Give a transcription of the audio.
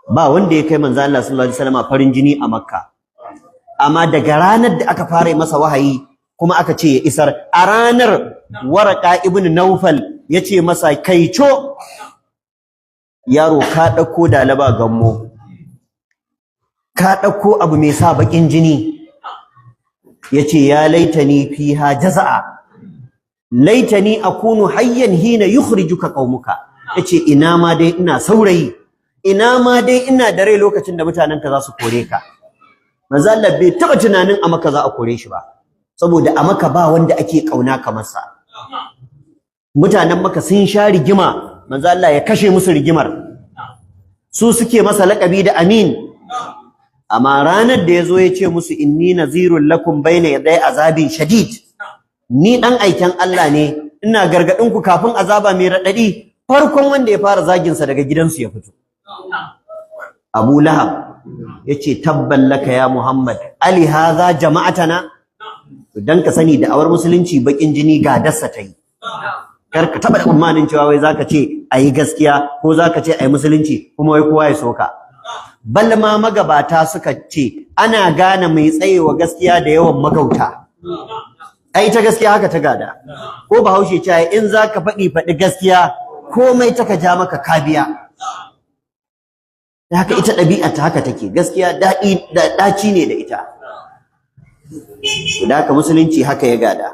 ba wanda ya kai manzo Allah sallallahu alaihi wasallam farin jini a Makka amma daga ranar da aka fara masa wahayi kuma aka ce ya isar a ranar Waraka ibn Nawfal yace masa kaico yaro ka dauko dalaba gammo ka dauko abu mai sa bakin jini yace ya laitani fiha jazaa laitani akunu hayyan hina yukhrijuka qaumuka yace ina ma dai ina saurayi ina ma dai ina da rai lokacin da mutanenka za su kore ka manzo Allah bai taba tunanin a Makka za a kore shi ba saboda a Makka ba wanda ake kauna kamar sa mutanen Makka sun sha rigima manzo Allah ya kashe musu rigimar su suke masa laƙabi da amin amma ranar da yazo ya ce musu inni nazirul lakum bayna yaday azabin shadid ni dan aiken Allah ne ina gargadin ku kafin azaba mai radadi farkon wanda ya fara zagin sa daga gidansu ya fito Abu Lahab yace tabban laka ya Muhammad ali hadha jama'atana dan ka sani da awar musulunci bakin jini ga dassa tai kar ka taba tsammanin cewa wai zaka ce ayi gaskiya ko zaka ce ayi musulunci kuma wai kowa ya soka balma magabata suka ce ana gane mai tsayewa gaskiya da yawan magauta ai ta gaskiya haka ta gada ko Bahaushe ce in zaka faɗi gaskiya komai taka ja maka kabiya haka ita ɗabi'a ta haka take gaskiya daɗi da ɗaci ne da ita da haka musulunci haka ya gada